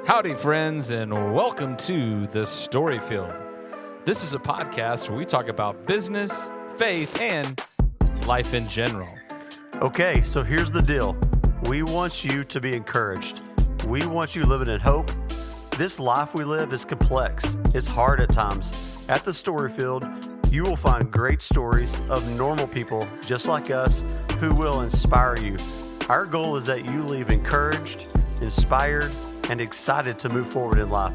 Howdy, friends, and welcome to The Story Field. This is a podcast where we talk about business, faith, and life in general. Okay, so here's the deal. We want you to be encouraged. We want you living in hope. This life we live is complex. It's hard at times. At The Story Field, you will find great stories of normal people just like us who will inspire you. Our goal is that you leave encouraged, inspired, and excited to move forward in life.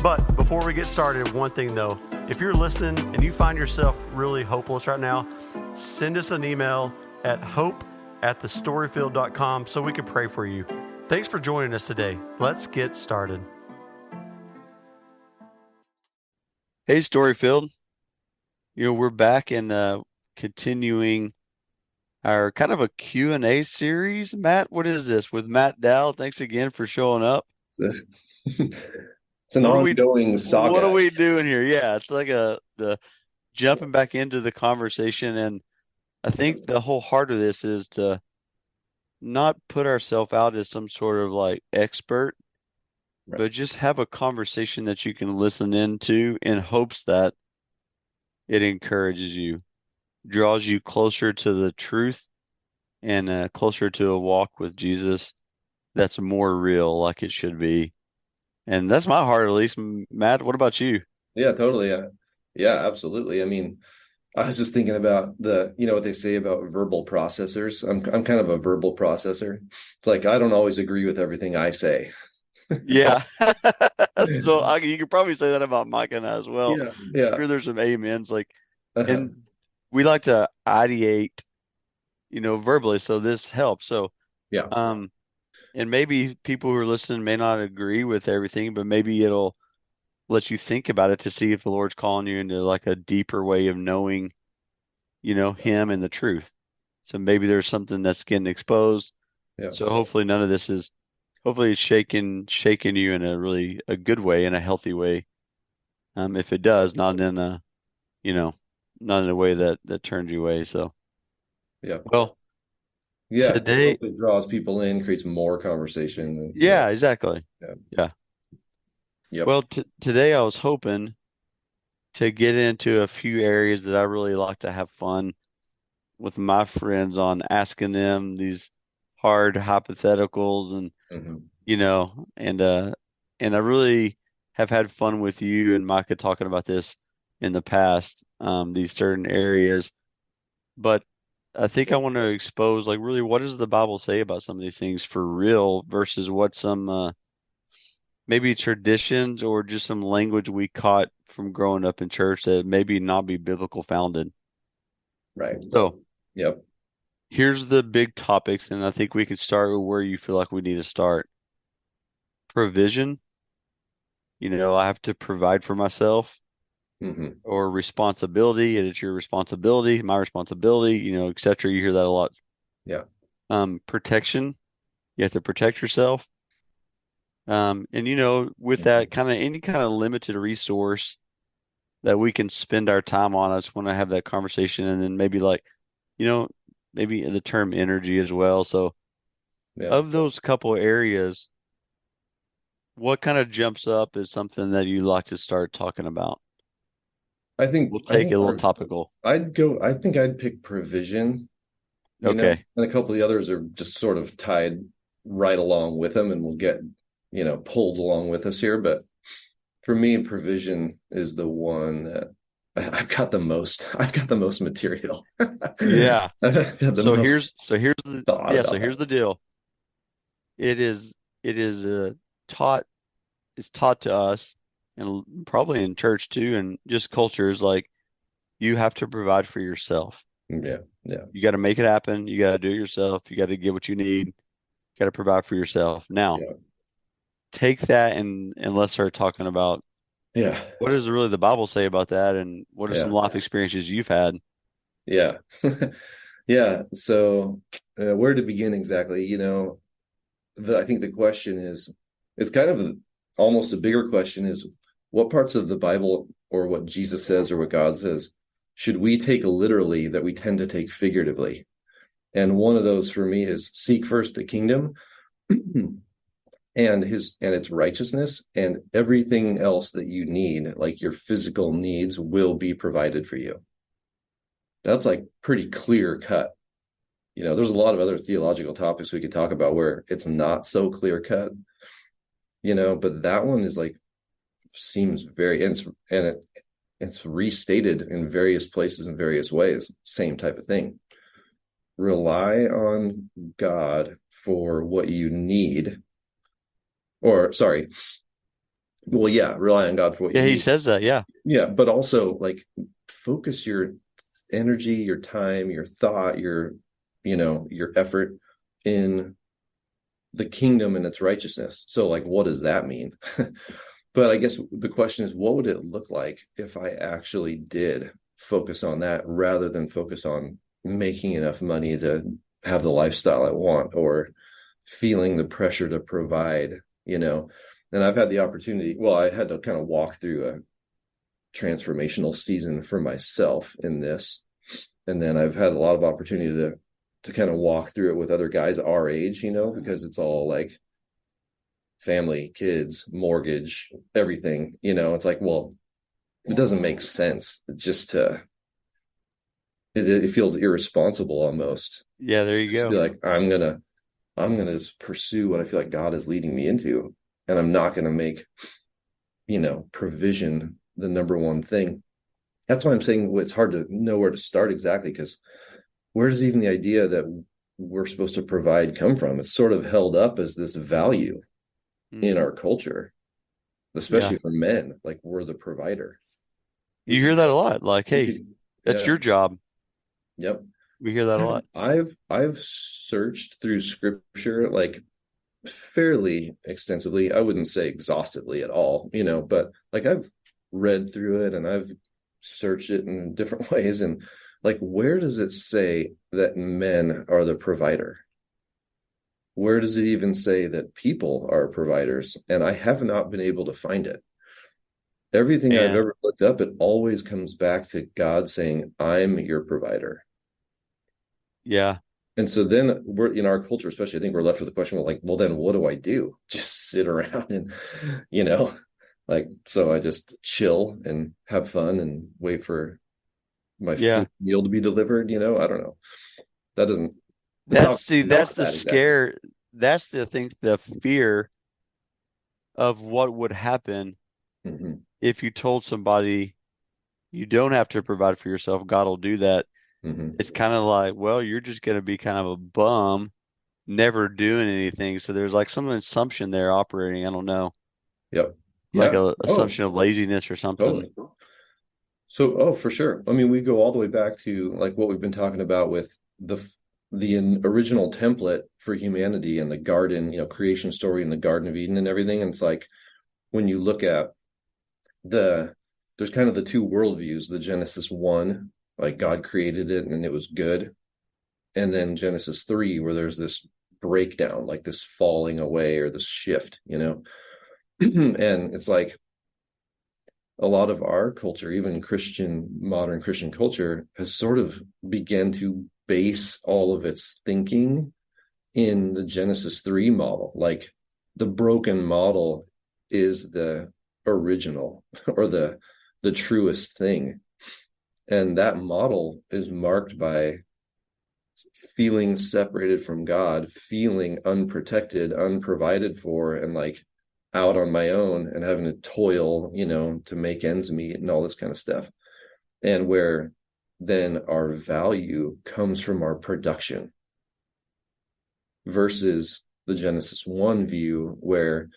But before we get started, one thing though, if you're listening and you find yourself really hopeless right now, send us an email at hope@thestoryfield.com so we can pray for you. Thanks for joining us today. Let's get started. Hey, Storyfield. We're back and continuing our kind of a Q&A series. Matt, what is this with Matt Doud? Thanks again for showing up. It's an ongoing saga. What are we doing here? Yeah, it's like the jumping back into the conversation, and I think the whole heart of this is to not put ourselves out as some sort of like expert, Right. but just have a conversation that you can listen into in hopes that it encourages you, draws you closer to the truth and closer to a walk with Jesus that's more real, like it should be. And that's my heart, at least. Matt, what about you? Yeah, totally. Yeah, absolutely. I mean, I was just thinking about what they say about verbal processors. I'm kind of a verbal processor. It's like I don't always agree with everything I say. Yeah. So you could probably say that about Mike and I as well. Yeah. I'm sure there's some amens. Like, Uh-huh. and we like to ideate, verbally. So this helps. So, Yeah. and maybe people who are listening may not agree with everything, but maybe it'll let you think about it to see if the Lord's calling you into like a deeper way of knowing, Him and the truth. So maybe there's something that's getting exposed. Yeah. So hopefully it's shaking you in a good way, in a healthy way. If it does, not in a way that turns you away. So, Yeah. well, Yeah. today, It draws people in, creates more conversation. yeah, exactly. Yeah. Yeah. Yep. Well, today I was hoping to get into a few areas that I really like to have fun with my friends on, asking them these hard hypotheticals and, Mhm. and I really have had fun with you and Micah talking about this in the past, these certain areas. But I think I want to expose, like, really, what does the Bible say about some of these things for real versus what some maybe traditions or just some language we caught from growing up in church that maybe not be biblical founded. Right. So Yep. here's the big topics, and I think we can start with where you feel like we need to start. Provision. I have to provide for myself, hmm or responsibility, and it's your responsibility, my responsibility, et cetera. You hear that a lot. Yeah. Protection. You have to protect yourself. And with that kind of any kind of limited resource that we can spend our time on, I just want to have that conversation, and then maybe maybe the term energy as well. So Yeah. of those couple areas, what kind of jumps up is something that you like to start talking about? I think We'll take it a little topical. I think I'd pick provision, Okay. and a couple of the others are just sort of tied right along with them and will get, pulled along with us here. But for me, provision is the one that I've got the most material. Yeah. I've got the So most here's thought about here's that. the deal. It is taught it's taught to us, and probably in church too, and just cultures, like, you have to provide for yourself. Yeah. You got to make it happen. You got to do it yourself. You got to get what you need. You got to provide for yourself. Now, Yeah. take that and let's start talking about Yeah. what does really the Bible say about that, and what are some Yeah. life experiences you've had? Yeah. Yeah. So, where to begin exactly? I think the question is, it's kind of almost a bigger question is, what parts of the Bible or what Jesus says or what God says should we take literally that we tend to take figuratively? And one of those for me is seek first the kingdom and its righteousness, and everything else that you need, like your physical needs, will be provided for you. That's like pretty clear cut. There's a lot of other theological topics we could talk about where it's not so clear cut, but that one is like, seems very, and it's restated in various places in various ways, same type of thing. Rely on God for what you need, or sorry, well, yeah, rely on God for what you Yeah, he need. says that. Yeah. Yeah, but also like focus your energy, your time, your thought, your effort in the kingdom and its righteousness. So like, what does that mean? But I guess the question is, what would it look like if I actually did focus on that rather than focus on making enough money to have the lifestyle I want, or feeling the pressure to provide, And I've had the opportunity, well, I had to kind of walk through a transformational season for myself in this. And then I've had a lot of opportunity to kind of walk through it with other guys our age, because it's all like family, kids, mortgage, everything, it's like, well, it doesn't make sense. It's just it feels irresponsible almost. Yeah, there you Just go. be like, I'm gonna just pursue what I feel like God is leading me into, and I'm not gonna make provision the number one thing. That's why I'm saying it's hard to know where to start exactly, because where does even the idea that we're supposed to provide come from? It's sort of held up as this value in our culture, especially for men, like we're the provider. You hear that a lot. Like, hey, that's your job. Yep. We hear that a lot. I've searched through scripture like fairly extensively. I wouldn't say exhaustively at all, but like I've read through it and I've searched it in different ways. And like, where does it say that men are the provider? Where does it even say that people are providers? And I have not been able to find it. Everything I've ever looked up, it always comes back to God saying, I'm your provider. Yeah. And so then we're in our culture, especially, I think we're left with the question, well, then what do I do? Just sit around and, like, so I just chill and have fun and wait for my meal to be delivered. I don't know. That doesn't, that's the scare. Exactly. That's the thing, the fear of what would happen if you told somebody you don't have to provide for yourself, God will do that. It's kind of like, well, you're just going to be kind of a bum, never doing anything. So there's like some assumption there operating. I don't know. Yep. Like a assumption of laziness or something. Totally. So, for sure. I mean, we go all the way back to like what we've been talking about with the original template for humanity and the garden, creation story in the Garden of Eden and everything. And it's like, when you look at there's kind of the two worldviews, the Genesis 1, like God created it and it was good. And then Genesis 3, where there's this breakdown, like this falling away or this shift, and it's like a lot of our culture, even modern Christian culture, has sort of began to base all of its thinking in the Genesis 3 model. Like the broken model is the original or the truest thing. And that model is marked by feeling separated from God, feeling unprotected, unprovided for, and like out on my own and having to toil, to make ends meet and all this kind of stuff. And where then our value comes from our production versus the Genesis 1 view where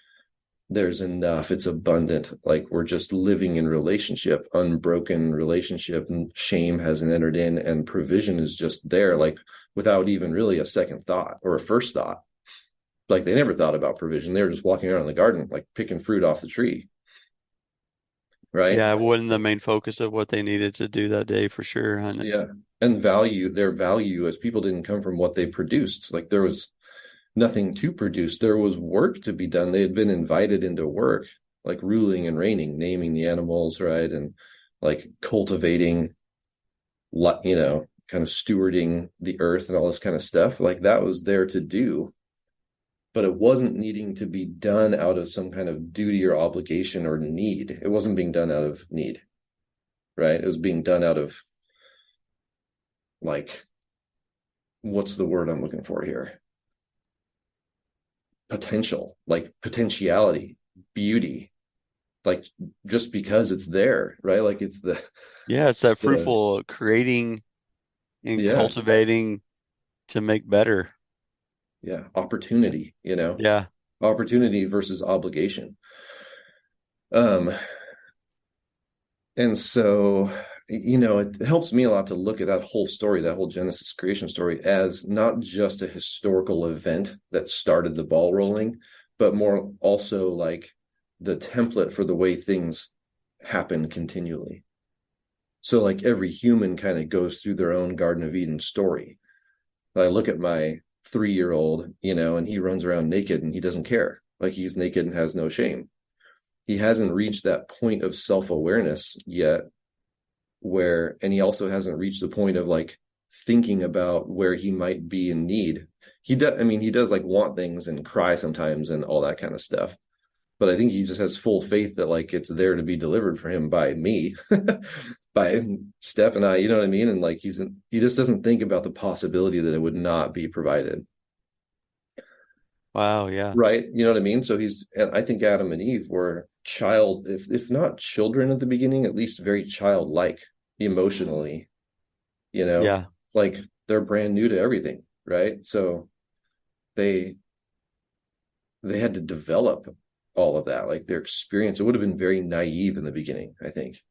there's enough, it's abundant, like we're just living in relationship, unbroken relationship, and shame hasn't entered in, and provision is just there, like without even really a second thought or a first thought. Like they never thought about provision. They were just walking around in the garden, like picking fruit off the tree. Right? Yeah, it wasn't the main focus of what they needed to do that day for sure. Yeah. And their value as people didn't come from what they produced. Like there was nothing to produce. There was work to be done. They had been invited into work, like ruling and reigning, naming the animals, right? And like cultivating, kind of stewarding the earth and all this kind of stuff. Like that was there to do. but it wasn't needing to be done out of some kind of duty or obligation or need. It wasn't being done out of need, right? It was being done out of, like, what's the word I'm looking for here? Potential, like potentiality, beauty, like just because it's there, right? Like it's it's that fruitful creating and cultivating to make better. Opportunity, opportunity versus obligation. And so, it helps me a lot to look at that whole story, that whole Genesis creation story, as not just a historical event that started the ball rolling, but more also like the template for the way things happen continually. So like every human kind of goes through their own Garden of Eden story. I look at my 3-year-old, and he runs around naked and he doesn't care. Like he's naked and has no shame. He hasn't reached that point of self-awareness yet and he also hasn't reached the point of like thinking about where he might be in need. He does like want things and cry sometimes and all that kind of stuff. But I think he just has full faith that like it's there to be delivered for him by me, by Steph and I, you know what I mean? And like he just doesn't think about the possibility that it would not be provided. Wow, yeah. Right. You know what I mean? So and I think Adam and Eve were if not children at the beginning, at least very childlike emotionally, Yeah. like they're brand new to everything. Right. So they had to develop all of that, like their experience. It would have been very naive in the beginning, I think.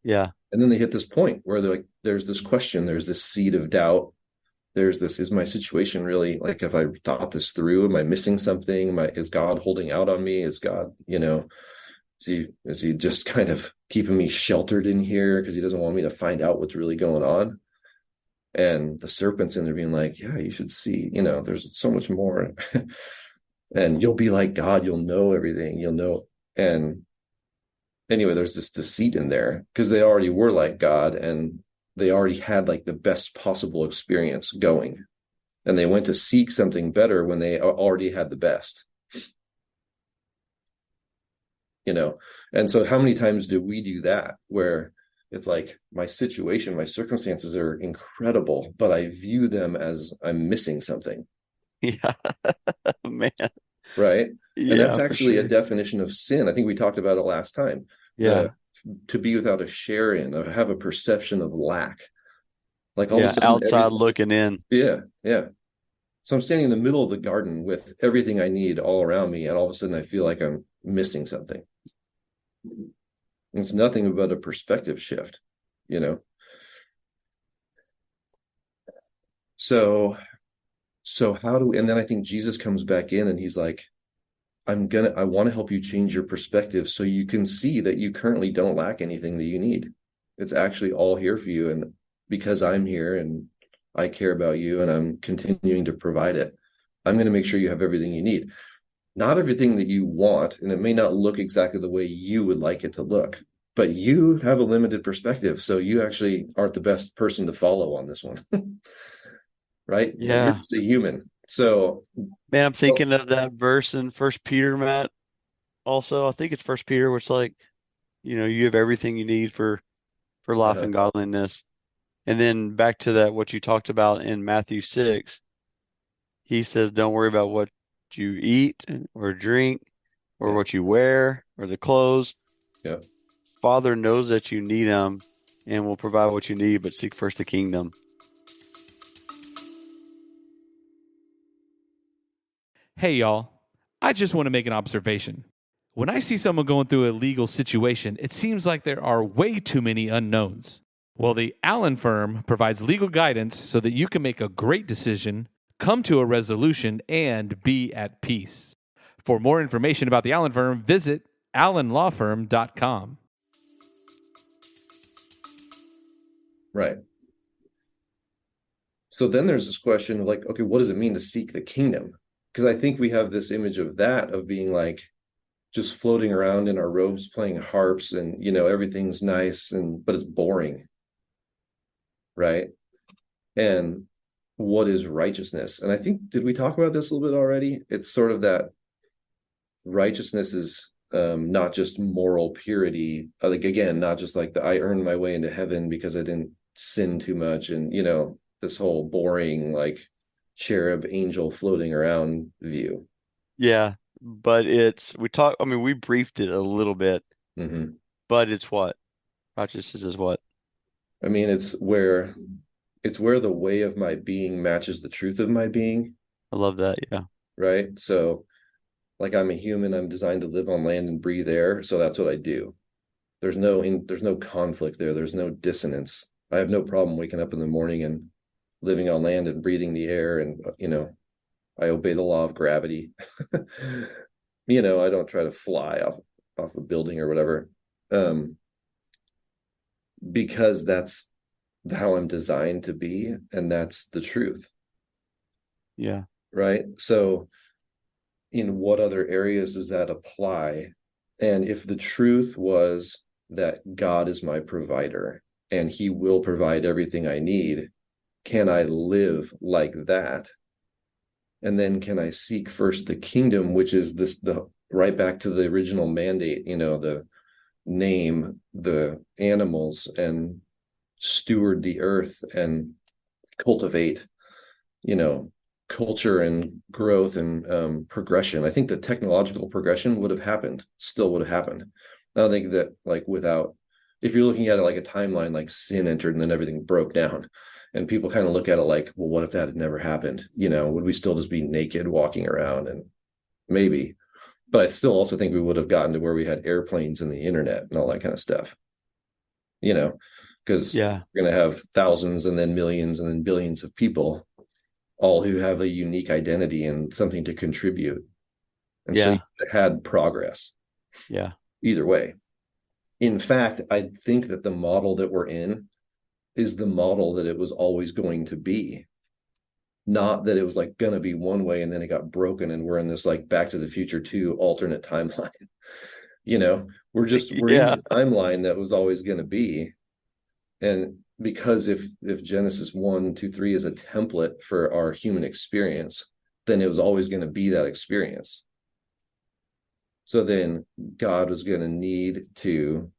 Yeah. And then they hit this point where they're like, there's this question, there's this seed of doubt. There's this, is my situation really, like, if I thought this through, am I missing something? Is God holding out on me? Is God, is he just kind of keeping me sheltered in here because he doesn't want me to find out what's really going on? And the serpent's in there being like, yeah, you should see, there's so much more. And you'll be like God, you'll know everything, you'll know. And anyway, there's this deceit in there because they already were like God and they already had like the best possible experience going. And they went to seek something better when they already had the best. And so how many times do we do that where it's like my situation, my circumstances are incredible, but I view them as I'm missing something. Yeah, man. Right. Yeah, and that's actually a definition of sin. I think we talked about it last time. Yeah. To be without a share in, or have a perception of lack. Like all of a sudden, outside looking in. Yeah. Yeah. So I'm standing in the middle of the garden with everything I need all around me. And all of a sudden I feel like I'm missing something. It's nothing but a perspective shift, So how do we, and then I think Jesus comes back in and he's like, I want to help you change your perspective so you can see that you currently don't lack anything that you need. It's actually all here for you. And because I'm here and I care about you and I'm continuing to provide it, I'm going to make sure you have everything you need. Not everything that you want, and it may not look exactly the way you would like it to look, but you have a limited perspective. So you actually aren't the best person to follow on this one. Right? Yeah. You're just a human. So, man, I'm thinking of that verse in First Peter, Matt. Also, I think it's First Peter, where it's like, you have everything you need for life and godliness. And then back to that, what you talked about in Matthew 6, he says, don't worry about what you eat or drink or what you wear or the clothes. Yeah. Father knows that you need them and will provide what you need, but seek first the kingdom. Hey, y'all. I just want to make an observation. When I see someone going through a legal situation, it seems like there are way too many unknowns. Well, the Allen firm provides legal guidance so that you can make a great decision, come to a resolution, and be at peace. For more information about the Allen firm, visit allenlawfirm.com. Right. So then there's this question of like, okay, what does it mean to seek the kingdom? Because I think we have this image of being like just floating around in our robes, playing harps and, everything's nice but it's boring. Right. And what is righteousness? And I think, did we talk about this a little bit already? It's sort of that righteousness is not just moral purity, like again, not just like the I earned my way into heaven because I didn't sin too much, and this whole boring like cherub angel floating around view. Yeah, but we briefed it a little bit, Mm-hmm. but it's what? Righteousness is what? I mean, it's where the way of my being matches the truth of my being, I love that. Yeah. right? So like I'm a human, I'm designed to live on land and breathe air, so that's what I do. There's no conflict there. There's no dissonance. I have no problem waking up in the morning and living on land and breathing the air, and I obey the law of gravity. I don't try to fly off a building or whatever. Because that's how I'm designed to be, and that's the truth, Yeah. right? So in what other areas does that apply? And if the truth was that God is my provider and he will provide everything I need, can I live like that? And then can I seek first the kingdom, which is the right back to the original mandate, the name the animals and steward the earth and cultivate, you know, culture and growth and progression. I think the technological progression still would have happened. I don't think that if you're looking at it like a timeline, like sin entered and then everything broke down. And people kind of look at it like, well, what if that had never happened? Would we still just be naked walking around? And maybe, but I still also think we would have gotten to where we had airplanes and the internet and all that kind of stuff, because Yeah. we're going to have thousands and then millions and then billions of people, all who have a unique identity and something to contribute. And so you had progress. Yeah. Either way. In fact, I think that the model that we're in is the model that it was always going to be. Not that it was like going to be one way and then it got broken and we're in this like Back to the Future 2 alternate timeline. We're in the timeline that was always going to be. And because if Genesis 1, 2, 3 is a template for our human experience, then it was always going to be that experience. So then God was going to need to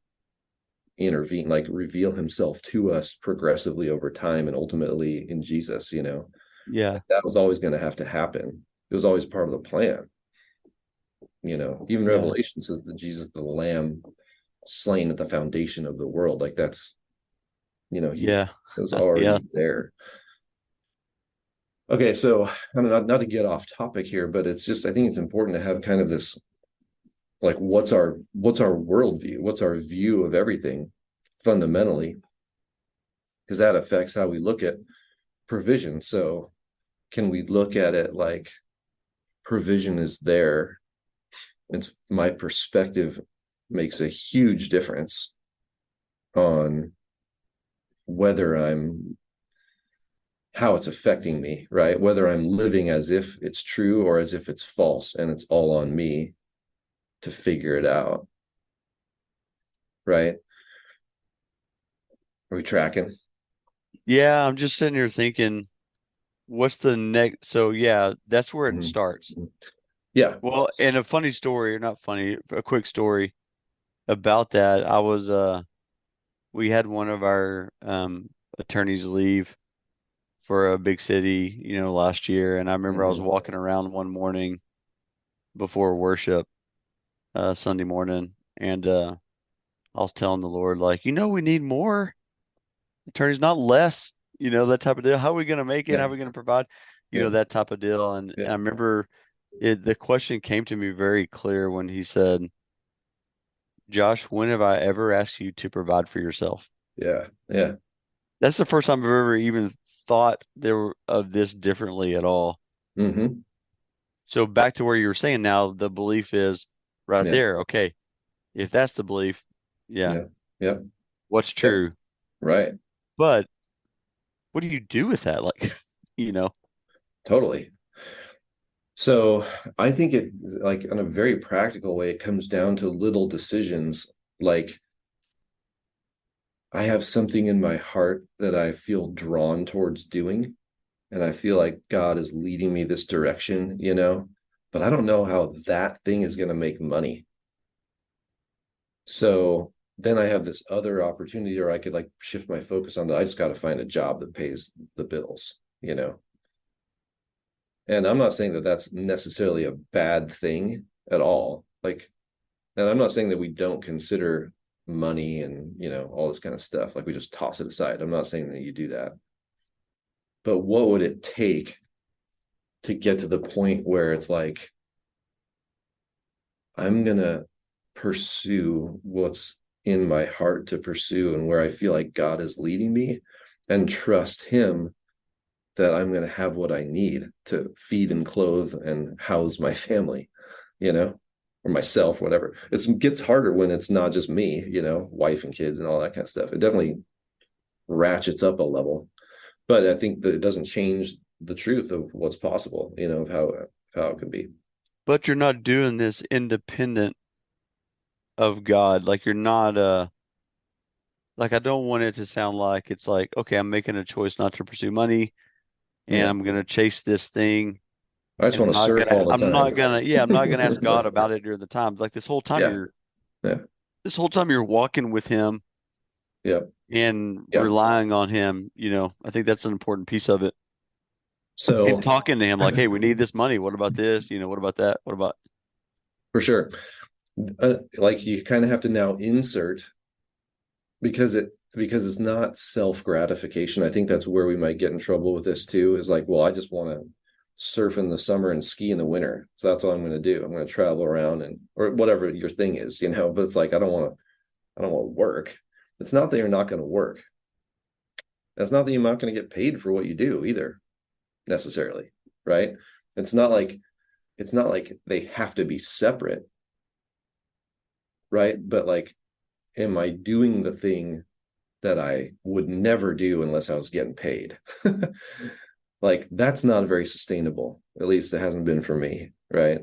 intervene, like reveal himself to us progressively over time and ultimately in Jesus, Yeah. that was always going to have to happen. It was always part of the plan. Even Revelation says that Jesus, the Lamb slain at the foundation of the world. Like that's, he was already there. Okay. So I don't know, not to get off topic here, but it's just, I think it's important to have kind of this, like, what's our worldview? What's our view of everything fundamentally? Because that affects how we look at provision. So can we look at it like provision is there? It's my perspective makes a huge difference on how it's affecting me, right? Whether I'm living as if it's true or as if it's false and it's all on me to figure it out. Right? Are we tracking? Yeah, I'm just sitting here thinking, what's the next? So yeah, that's where it starts. Yeah. Well, and a funny story, or not funny, a quick story about that. We had one of our attorneys leave for a big city, last year, and I remember I was walking around one morning before worship, Sunday morning, and I was telling the Lord, like, we need more attorneys, not less, that type of deal. How are we going to make it? Yeah. How are we going to provide, that type of deal? And I remember the question came to me very clear when he said, Josh, when have I ever asked you to provide for yourself? Yeah. Yeah. That's the first time I've ever even thought of this differently at all. Mm-hmm. So back to where you were saying now, the belief is right there. Okay. If that's the belief, yeah. What's true? Right. But what do you do with that? Like, Totally. So I think it, like, in a very practical way, it comes down to little decisions. Like, I have something in my heart that I feel drawn towards doing. and I feel like God is leading me this direction, but I don't know how that thing is going to make money. So then I have this other opportunity where I could like shift my focus on I just got to find a job that pays the bills. And I'm not saying that that's necessarily a bad thing at all. Like, and I'm not saying that we don't consider money and, all this kind of stuff. Like we just toss it aside. I'm not saying that you do that. But what would it take to get to the point where it's like, I'm going to pursue what's in my heart to pursue and where I feel like God is leading me, and trust him that I'm going to have what I need to feed and clothe and house my family, or myself, whatever. It gets harder when it's not just me, wife and kids and all that kind of stuff. It definitely ratchets up a level, but I think that it doesn't change the truth of what's possible, of how it can be. But you're not doing this independent of God. Like you're not like I don't want it to sound like it's like, okay, I'm making a choice not to pursue money and Yeah. I'm gonna chase this thing I just and want to surf all the I'm not gonna ask God time. about it during the time. Like Yeah. Yeah. this whole time you're walking with him Yeah. and Yeah. relying on him, I think that's an important piece of it. And So talking to him like, hey, we need this money. What about this? What about that? What about for sure, like you kind of have to now insert, because it's not self-gratification. I think that's where we might get in trouble with this too, is like, well, I just want to surf in the summer and ski in the winter, so that's all I'm going to do. I'm going to travel around and or whatever your thing is, but it's like, I don't want to work. It's not that you're not going to work. That's not that you're not going to get paid for what you do either, necessarily, right? It's not like they have to be separate, right? But like, am I doing the thing that I would never do unless I was getting paid? Like, that's not very sustainable. At least it hasn't been for me, right?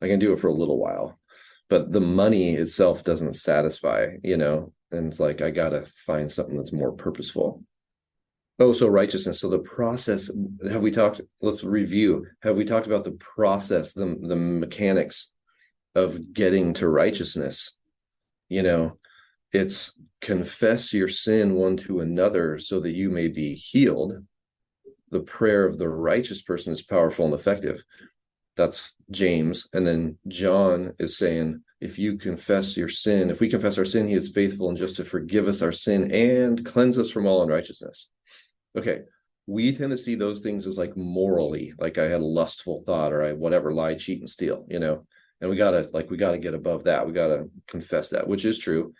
I can do it for a little while, but the money itself doesn't satisfy, and it's like, I gotta find something that's more purposeful. Oh, so righteousness. So the process, let's review. Have we talked about the process, the mechanics of getting to righteousness? It's confess your sin one to another so that you may be healed. The prayer of the righteous person is powerful and effective. That's James. And then John is saying, if we confess our sin, he is faithful and just to forgive us our sin and cleanse us from all unrighteousness. Okay. We tend to see those things as like morally, like I had a lustful thought or I whatever, lie, cheat, and steal, and we gotta get above that. We gotta confess that, which is true.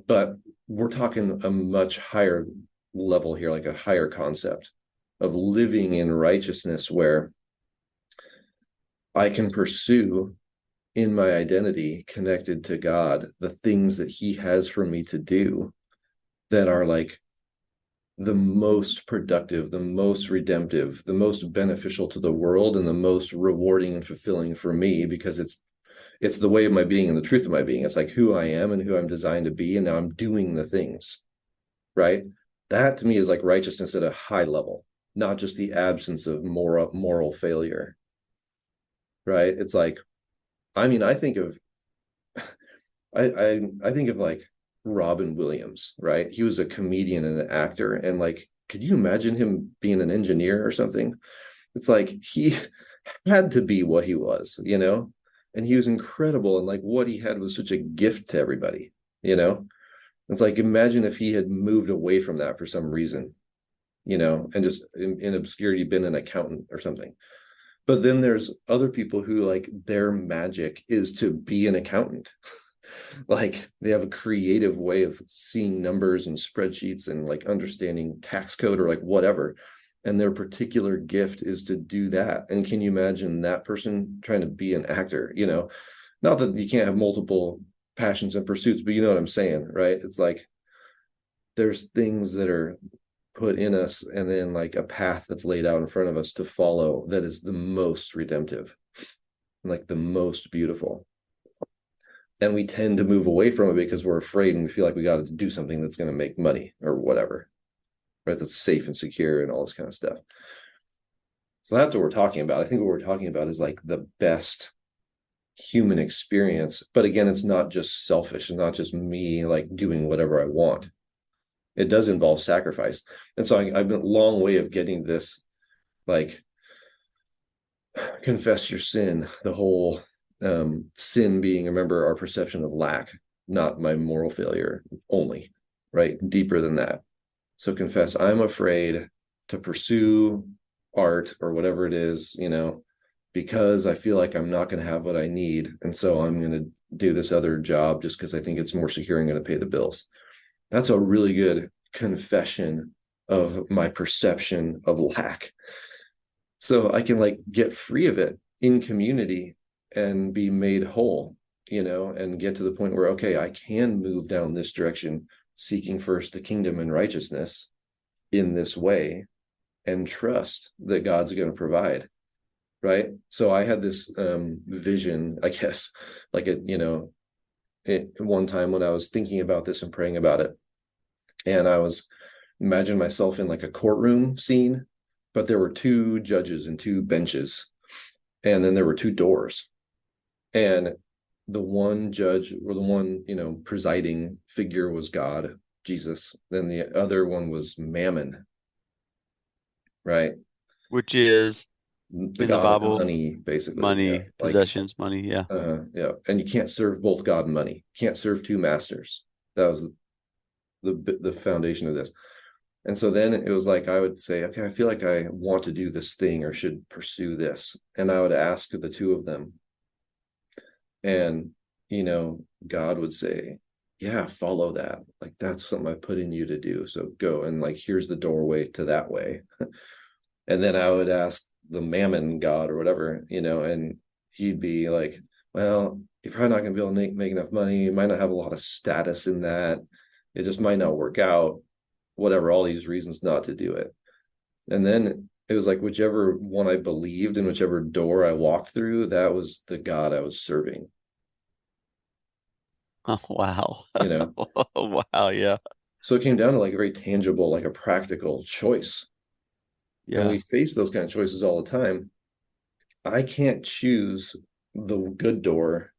But we're talking a much higher level here, like a higher concept of living in righteousness where I can pursue in my identity connected to God the things that he has for me to do that are like the most productive, the most redemptive, the most beneficial to the world, and the most rewarding and fulfilling for me, because it's the way of my being and the truth of my being. It's like who I am and who I'm designed to be, and now I'm doing the things, right? That to me is like righteousness at a high level, not just the absence of moral failure, right? It's like, I mean, I think of like Robin Williams, right? He was a comedian and an actor, and like, could you imagine him being an engineer or something? It's like he had to be what he was, and he was incredible, and like what he had was such a gift to everybody. It's like, imagine if he had moved away from that for some reason, and just in obscurity been an accountant or something. But then there's other people who like their magic is to be an accountant. Like they have a creative way of seeing numbers and spreadsheets and like understanding tax code or like whatever, and their particular gift is to do that. And can you imagine that person trying to be an actor? Not that you can't have multiple passions and pursuits, but you know what I'm saying, right? It's like there's things that are put in us and then like a path that's laid out in front of us to follow that is the most redemptive, like the most beautiful. And we tend to move away from it because we're afraid and we feel like we got to do something that's going to make money or whatever, right? That's safe and secure and all this kind of stuff. So that's what we're talking about. I think what we're talking about is like the best human experience. But again, it's not just selfish. It's not just me like doing whatever I want. It does involve sacrifice. And so I've been a long way of getting this, like, confess your sin, the whole sin being, remember, our perception of lack, not my moral failure only, right? Deeper than that. So confess, I'm afraid to pursue art or whatever it is, because I feel like I'm not going to have what I need. And so I'm going to do this other job just because I think it's more secure and going to pay the bills. That's a really good confession of my perception of lack. So I can like get free of it in community and be made whole, and get to the point where, okay, I can move down this direction, seeking first the kingdom and righteousness in this way, and trust that God's going to provide. Right. So I had this vision, I guess, like one time when I was thinking about this and praying about it, and I was imagining myself in like a courtroom scene, but there were two judges and two benches, and then there were two doors, and the one judge, or the one presiding figure, was God, Jesus, then the other one was Mammon, right? Which is The in the god of Bible, money, basically. money, Yeah. possessions, money. Yeah. Yeah. And you can't serve both God and money. Can't serve two masters. That was the foundation of this. And so then it was like, I would say, okay, I feel like I want to do this thing or should pursue this. And I would ask the two of them. And, God would say, yeah, follow that. Like, that's something I put in you to do. So go, and like, here's the doorway to that way. And then I would ask the Mammon god or whatever, and he'd be like, well, you're probably not going to be able to make enough money. You might not have a lot of status in that. It just might not work out, whatever, all these reasons not to do it. And then it was like, whichever one I believed and whichever door I walked through, that was the God I was serving. Oh, wow. Wow. Yeah. So it came down to like a very tangible, like a practical choice. And Yeah. we face those kind of choices all the time. I can't choose the good door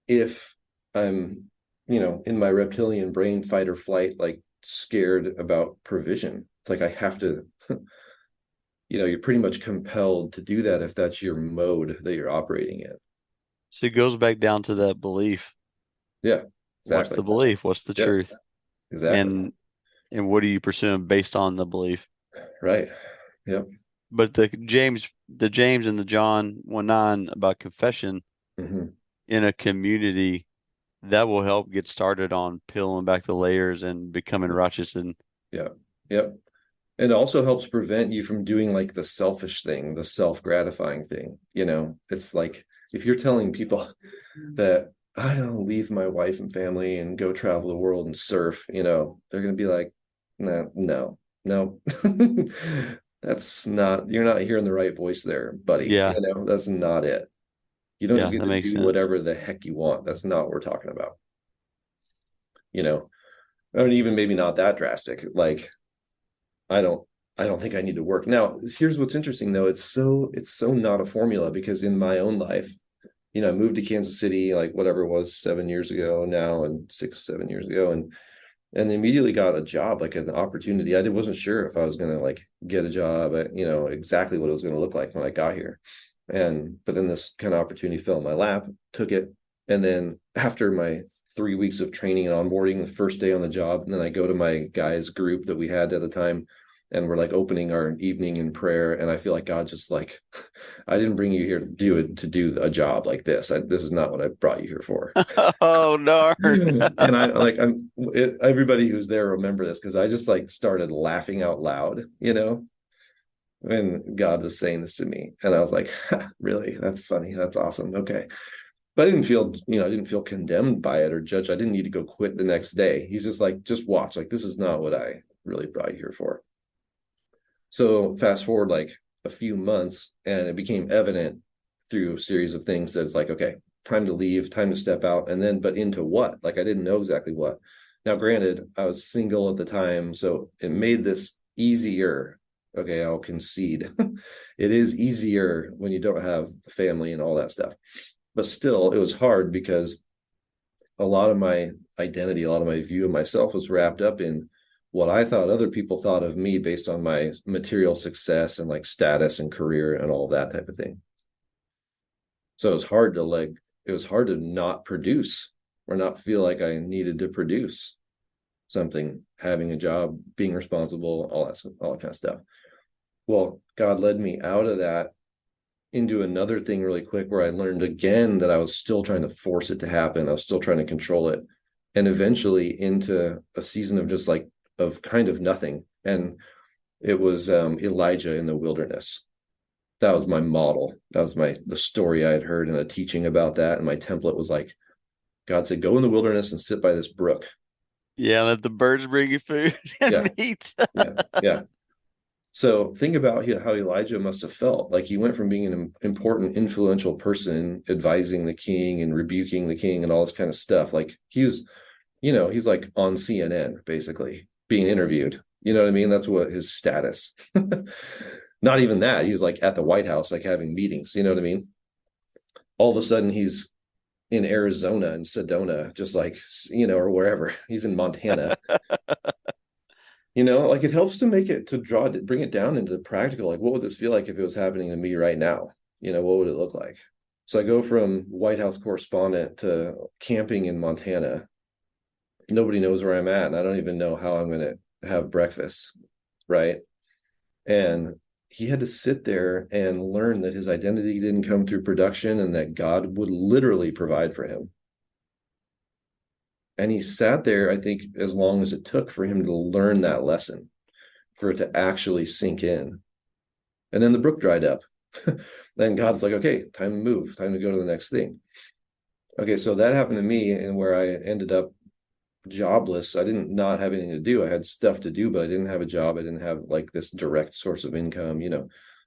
if I'm, in my reptilian brain, fight or flight, like scared about provision. It's like I have to, you're pretty much compelled to do that if that's your mode that you're operating in. So it goes back down to that belief. Yeah, What's exactly. the belief? What's the truth? Exactly. And what are you pursuing based on the belief? Right. Yep. But the James and the John 1:9 about confession Mm-hmm. in a community, that will help get started on peeling back the layers and becoming righteous. And Yeah. Yep. It also helps prevent you from doing like the selfish thing, the self-gratifying thing. It's like if you're telling people that I don't leave my wife and family and go travel the world and surf, they're going to be like, nah, no. That's not, you're not hearing the right voice there, buddy. yeah, That's not it. You don't yeah, just get that to makes do sense. whatever the heck you want. That's not what we're talking about. I mean, even maybe not that drastic. Like, I don't think I need to work. Now, here's what's interesting though. It's so not a formula, because in my own life, I moved to Kansas City, like whatever it was 7 years ago now, and 6-7 years ago, and immediately got a job, like an opportunity. I wasn't sure if I was going to like get a job at, exactly what it was going to look like when I got here. But then this kind of opportunity fell in my lap, took it. And then after my 3 weeks of training and onboarding, the first day on the job, and then I go to my guys group that we had at the time, and we're like opening our evening in prayer. And I feel like God just like, I didn't bring you here to do a job like this. This is not what I brought you here for. Oh, darn. And everybody who's there remember this, because I just like started laughing out loud, when God was saying this to me. And I was like, really? That's funny. That's awesome. Okay. But I didn't feel condemned by it or judged. I didn't need to go quit the next day. He's just like, just watch. Like, this is not what I really brought you here for. So fast forward like a few months, and it became evident through a series of things that it's like, okay, time to leave, time to step out. And then, but into what? Like, I didn't know exactly what. Now, granted, I was single at the time, so it made this easier Okay, I'll concede. It is easier when you don't have family and all that stuff. But still, it was hard because a lot of my identity, a lot of my view of myself was wrapped up in what I thought other people thought of me based on my material success and like status and career and all that type of thing. So it was hard to not produce or not feel like I needed to produce something, having a job, being responsible, all that kind of stuff. Well, God led me out of that into another thing really quick where I learned again that I was still trying to force it to happen. I was still trying to control it. And eventually into a season of just like, of kind of nothing. And it was Elijah in the wilderness. That was my model. That was the story I had heard and a teaching about that. And my template was like, God said, go in the wilderness and sit by this brook. Yeah, let the birds bring you food and Yeah. meat. Yeah. So think about how Elijah must have felt. Like he went from being an important, influential person, advising the king and rebuking the king and all this kind of stuff. Like he was, he's like on CNN, basically being interviewed. You know what I mean? That's what his status. Not even that. He was like at the White House, like having meetings. You know what I mean? All of a sudden he's in Arizona and Sedona, just like, or wherever. He's in Montana. Like it helps to bring it down into the practical. Like, what would this feel like if it was happening to me right now? What would it look like? So I go from White House correspondent to camping in Montana. Nobody knows where I'm at, and I don't even know how I'm going to have breakfast, right? And he had to sit there and learn that his identity didn't come through production and that God would literally provide for him. And he sat there, I think, as long as it took for him to learn that lesson, for it to actually sink in. And then the brook dried up. Then God's like, okay, time to move, time to go to the next thing. Okay, so that happened to me, and where I ended up jobless. I didn't not have anything to do. I had stuff to do, but I didn't have a job. I didn't have like this direct source of income,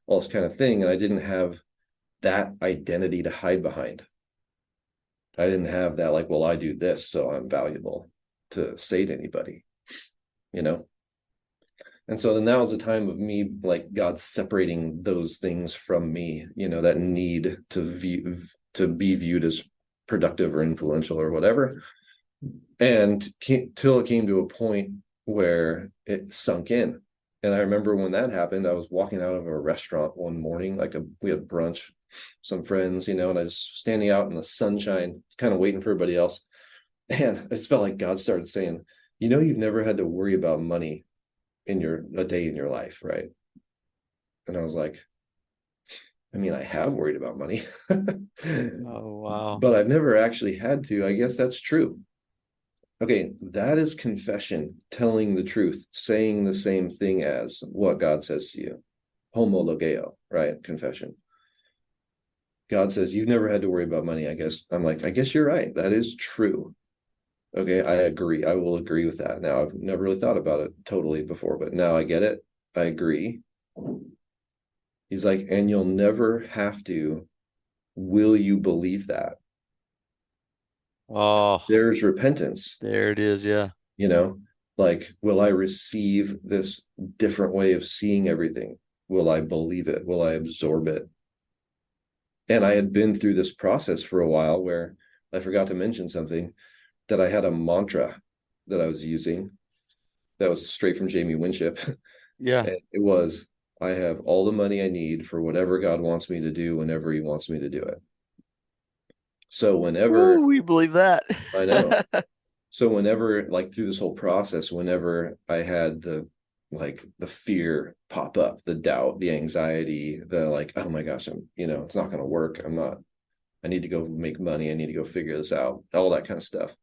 all this kind of thing. And I didn't have that identity to hide behind. I didn't have that like, well, I do this, so I'm valuable to say to anybody, And so then that was a time of me, like God separating those things from me, that need to be viewed as productive or influential or whatever. And till it came to a point where it sunk in. And I remember when that happened, I was walking out of a restaurant one morning, we had brunch, some friends, and I was standing out in the sunshine, kind of waiting for everybody else. And I just felt like God started saying, you've never had to worry about money a day in your life, right? And I was like, I have worried about money. Oh, wow. But I've never actually had to. I guess that's true. Okay, that is confession, telling the truth, saying the same thing as what God says to you. Homologeo, right? Confession. God says, you've never had to worry about money, I guess. I'm like, I guess you're right. That is true. Okay, I agree. I will agree with that. Now, I've never really thought about it totally before, but now I get it. I agree. He's like, and you'll never have to. Will you believe that? Oh, there's repentance. There it is. Yeah. Like, will I receive this different way of seeing everything? Will I believe it? Will I absorb it? And I had been through this process for a while where I forgot to mention something, that I had a mantra that I was using that was straight from Jamie Winship. Yeah. And it was, I have all the money I need for whatever God wants me to do whenever he wants me to do it. So whenever Ooh, we believe that. I know. So whenever, like through this whole process, whenever I had the fear pop up, the doubt, the anxiety, the like, oh my gosh, it's not going to work. I need to go make money. I need to go figure this out. All that kind of stuff.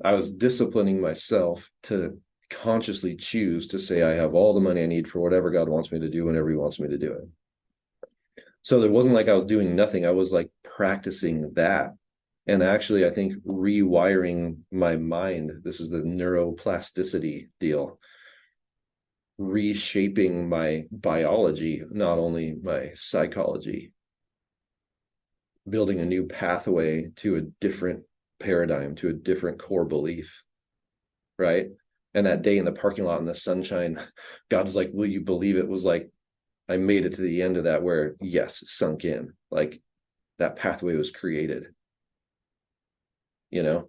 I was disciplining myself to consciously choose to say, I have all the money I need for whatever God wants me to do whenever he wants me to do it. So there wasn't like I was doing nothing. I was like practicing that. And actually, I think rewiring my mind, this is the neuroplasticity deal, reshaping my biology, not only my psychology, building a new pathway to a different paradigm, to a different core belief, right? And that day in the parking lot in the sunshine, God was like, will you believe it? Was like, I made it to the end of that where, yes, it sunk in. Like that pathway was created, you know?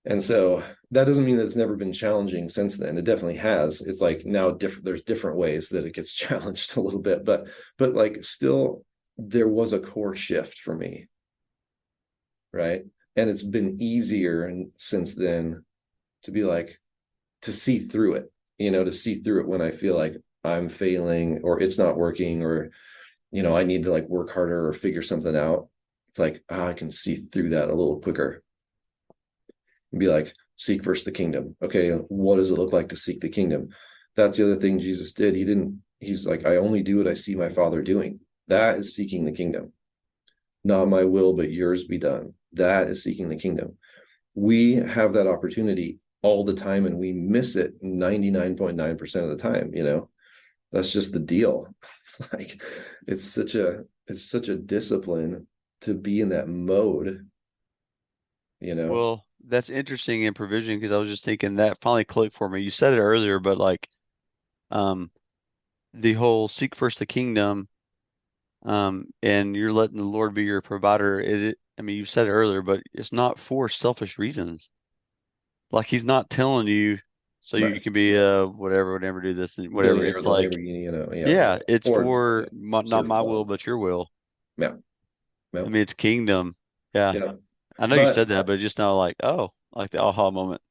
And so that doesn't mean that it's never been challenging since then. It definitely has. It's like now there's different ways that it gets challenged a little bit, but like still there was a core shift for me. Right. And it's been easier and since then to be like, to see through it, to see through it when I feel like I'm failing or it's not working or, I need to like work harder or figure something out. It's like, I can see through that a little quicker and be like, seek first the kingdom. Okay. What does it look like to seek the kingdom? That's the other thing Jesus did. He's like, I only do what I see my Father doing. That is seeking the kingdom. Not my will, but yours be done. That is seeking the kingdom. We have that opportunity all the time and we miss it 99.9% of the time. That's just the deal. It's like it's such a discipline to be in that mode. Well, that's interesting in provision because I was just thinking that finally clicked for me. You said it earlier, but like the whole seek first the kingdom, and you're letting the Lord be your provider. I mean, you said it earlier, but it's not for selfish reasons. Like he's not telling you so you Right. can be whatever, do this and whatever. Millionaire, It's like yeah, it's or for not surf my will, club. but your will. Yeah. I mean, it's kingdom. Yeah. Yeah. I know you But said that, but just now like, oh, like the aha moment.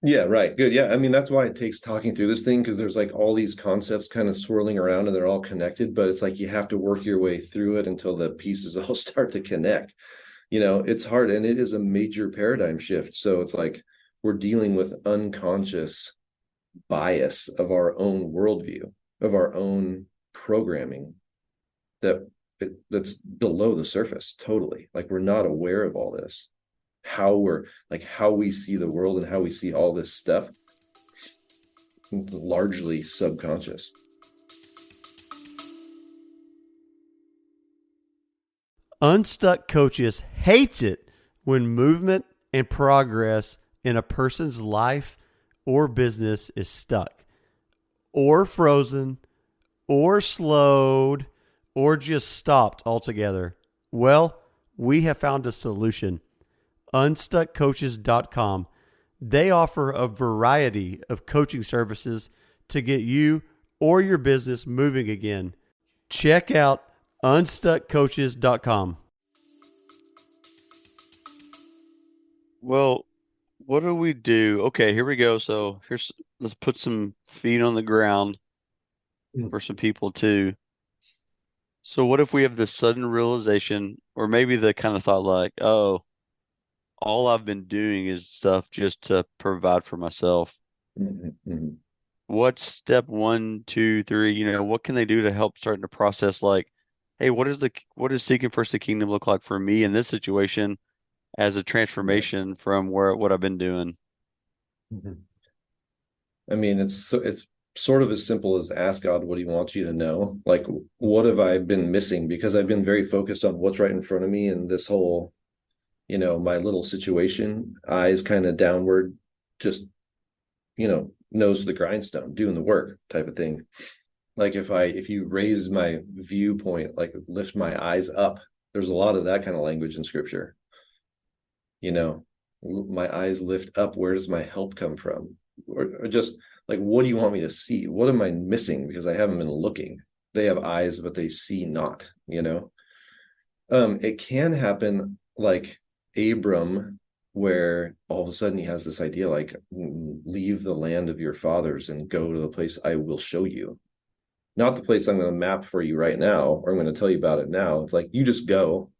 yeah, right. Good. Yeah. I mean, that's why it takes talking through this thing because there's like all these concepts kind of swirling around and they're all connected, but it's like you have to work your way through it until the pieces all start to connect. It's hard and it is a major paradigm shift. So it's like we're dealing with unconscious bias of our own worldview, of our own programming that's below the surface totally. Like we're not aware of all this. How we see the world and how we see all this stuff, largely subconscious. Unstuck Coaches hates it when movement and progress in a person's life or business is stuck or frozen or slowed or just stopped altogether. Well, we have found a solution. Unstuckcoaches.com. They offer a variety of coaching services to get you or your business moving again. Check out unstuckcoaches.com. Well, what do we do? Okay, here we go. So let's put some feet on the ground for some people too. So what if we have this sudden realization, or maybe the kind of thought like, oh, all I've been doing is stuff just to provide for myself. Mm-hmm. What's step 1, 2, 3? What can they do to help starting to process like, hey, what does seeking first the kingdom look like for me in this situation as a transformation from what I've been doing? Mm-hmm. I mean, it's sort of as simple as ask God what he wants you to know. Like, what have I been missing? Because I've been very focused on what's right in front of me and this whole, my little situation, eyes kind of downward, just, nose to the grindstone, doing the work type of thing. Like if you raise my viewpoint, like lift my eyes up, there's a lot of that kind of language in scripture. My eyes lift up. Where does my help come from? Or just like, what do you want me to see? What am I missing? Because I haven't been looking. They have eyes, but they see not, it can happen like Abram, where all of a sudden he has this idea like, leave the land of your fathers and go to the place I will show you. Not the place I'm going to map for you right now, or I'm going to tell you about it now. It's like, you just go,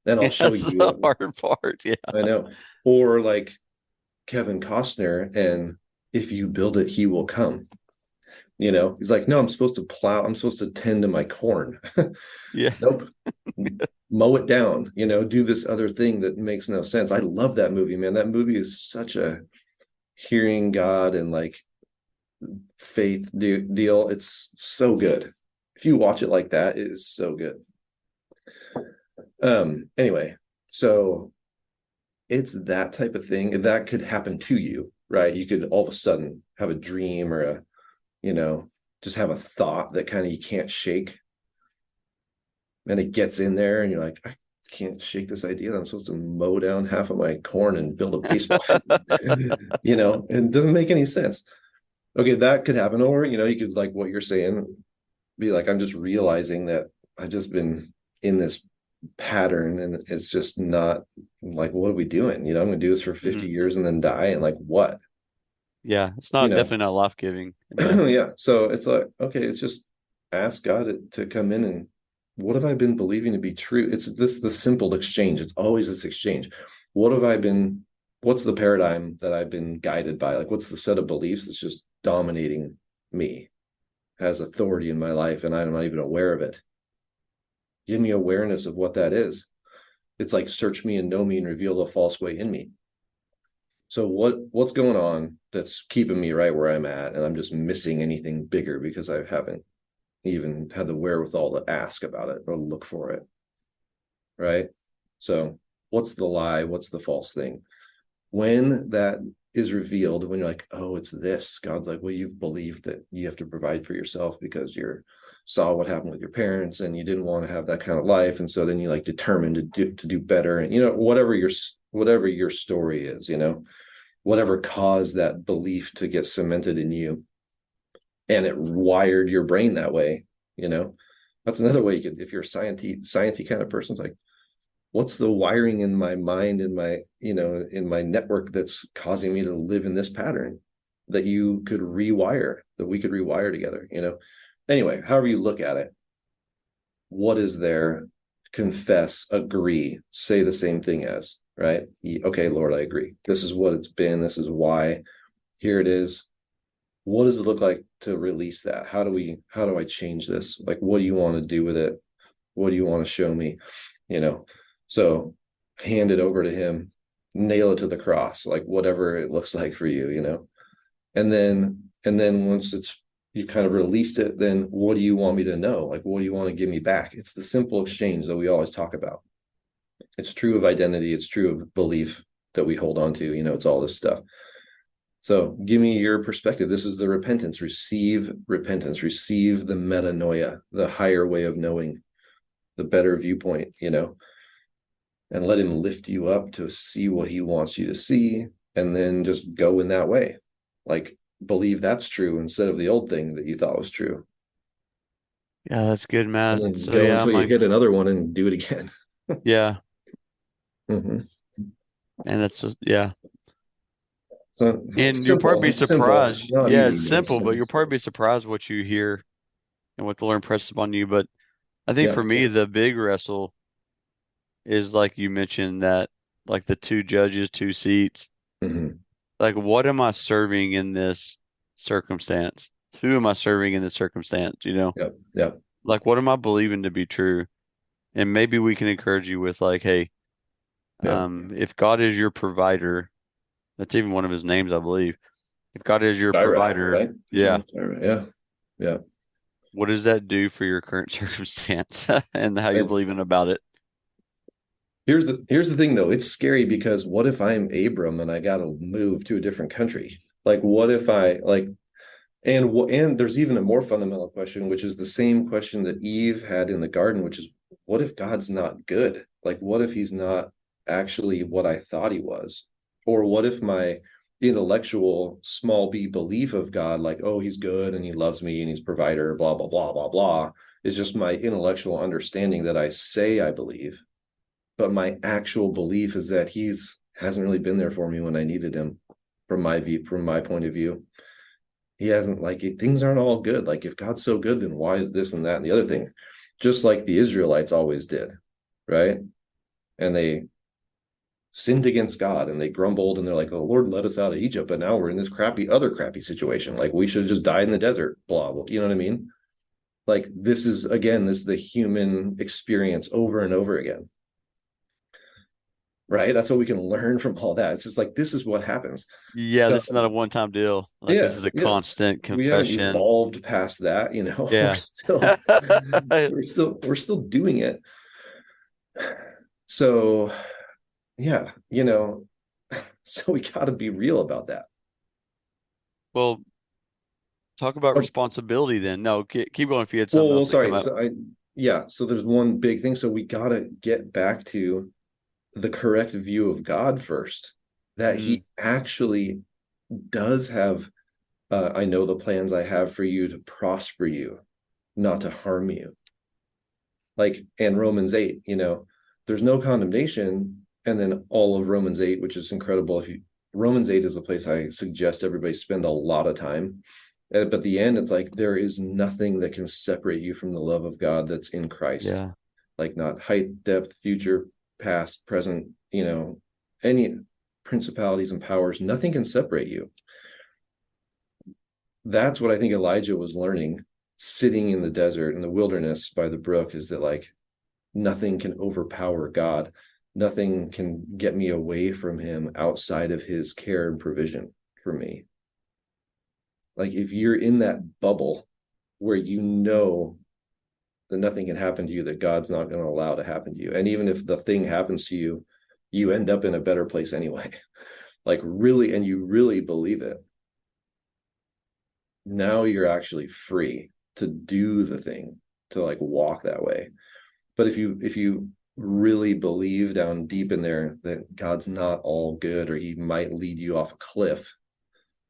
then I'll show That's you. the hard part. Yeah. I know. Or like Kevin Costner, and if you build it, he will come. He's like, no, I'm supposed to plow. I'm supposed to tend to my corn. Yeah. Nope. Mow it down, do this other thing that makes no sense. I love that movie, man. That movie is such a hearing God and like faith deal. It's so good. If you watch it like that, it is so good. Anyway, so it's that type of thing that could happen to you. right? You could all of a sudden have a dream or just have a thought that kind of you can't shake. And it gets in there and you're like, I can't shake this idea that I'm supposed to mow down half of my corn and build a baseball field. And it doesn't make any sense. Okay, that could happen. Or, you could, like what you're saying, be like, I'm just realizing that I've just been in this pattern and it's just not like, what are we doing? I'm going to do this for 50 years and then die. And like, what? Yeah, it's not definitely not life-giving. Yeah. So it's like, okay, it's just ask God to come in and what have I been believing to be true? It's the simple exchange. It's always this exchange. What's the paradigm that I've been guided by? Like, what's the set of beliefs that's just dominating me, has authority in my life, and I'm not even aware of it? Give me awareness of what that is. It's like, search me and know me and reveal the false way in me. So what's going on that's keeping me right where I'm at, and I'm just missing anything bigger because I haven't even had the wherewithal to ask about it or look for it, right? So what's the lie? What's the false thing? When that is revealed, when you're like, oh, it's this, God's like, well, you've believed that you have to provide for yourself because you saw what happened with your parents and you didn't want to have that kind of life, and so then you like determined to do better, and whatever your story is, whatever caused that belief to get cemented in you, and it wired your brain that way. That's another way you could, if you're a sciencey kind of person, it's like, what's the wiring in my mind, in my network that's causing me to live in this pattern that we could rewire together. Anyway, however you look at it, what is there? Confess, agree, say the same thing as, right? Okay, Lord, I agree. This is what it's been. This is why. Here it is. What does it look like to release that? How do I change this? Like, what do you want to do with it? What do you want to show me? So hand it over to him, nail it to the cross, like whatever it looks like for you, and then once you kind of released it, then what do you want me to know? Like, what do you want to give me back? It's the simple exchange that we always talk about. It's true of identity. It's true of belief that we hold on to, it's all this stuff. So give me your perspective. This is the repentance. Receive repentance. Receive the metanoia, the higher way of knowing, the better viewpoint, and let him lift you up to see what he wants you to see, and then just go in that way. Like, believe that's true instead of the old thing that you thought was true. Yeah, that's good, Matt. And then So go yeah, until you hit another one and do it again. yeah, Mm-hmm. and that's yeah. So And you'll probably be surprised. Not Yeah, easy, it's but simple, but you'll probably be surprised what you hear and what the Lord impresses upon you. But I think yeah. for me, the big wrestle is like you mentioned that, like the two judges, two seats. Mm-hmm. Like, what am I serving in this circumstance? Who am I serving in this circumstance? Yeah. Like, what am I believing to be true? And maybe we can encourage you with like, hey, Yeah. if God is your provider, that's even one of his names, I believe. If God is your provider, right? yeah. Yeah. What does that do for your current circumstance and how you're believing about it? Here's the thing though. It's scary because what if I'm Abram and I got to move to a different country? Like, what if I like, and there's even a more fundamental question, which is the same question that Eve had in the garden, which is, what if God's not good? Like, what if he's not actually what I thought he was? Or what if my intellectual small b belief of God, like, oh, he's good and he loves me and he's provider, blah, blah, blah, blah, blah, is just my intellectual understanding that I say I believe, but my actual belief is that hasn't really been there for me when I needed him. From my point of view, he hasn't, like, things aren't all good. Like, if God's so good, then why is this and that and the other thing? Just like the Israelites always did, right? And they sinned against God and they grumbled and they're like, oh, Lord let us out of Egypt, but now we're in this other crappy situation. Like, we should have just died in the desert, blah, blah. You know what I mean? Like, this is the human experience over and over again. Right? That's what we can learn from all that. It's just like, this is what happens. Yeah, this is not a one-time deal. Like, this is a constant We haven't confession. evolved past that, Yeah. We're still doing it. So yeah, so we got to be real about that. Well, talk about Oh, responsibility then. No, keep going if you had something well, else to come sorry. up. So there's one big thing. So we gotta get back to the correct view of God first, that Mm, he actually does have, I know the plans I have for you to prosper you, not to harm you. Like, and Romans 8, there's no condemnation. And then all of Romans 8, which is incredible. Romans 8 is a place I suggest everybody spend a lot of time. But at the end, it's like there is nothing that can separate you from the love of God that's in Christ. yeah. Like not height, depth, future, past, present, any principalities and powers, nothing can separate you. That's what I think Elijah was learning, sitting in the desert, in the wilderness by the brook, is that like nothing can overpower God. Nothing can get me away from him outside of his care and provision for me. Like if you're in that bubble where you know that nothing can happen to you that God's not going to allow to happen to you. And even if the thing happens to you, you end up in a better place anyway. Like really, and you really believe it. Now you're actually free to do the thing, to like walk that way. But if you really believe down deep in there that God's not all good, or he might lead you off a cliff,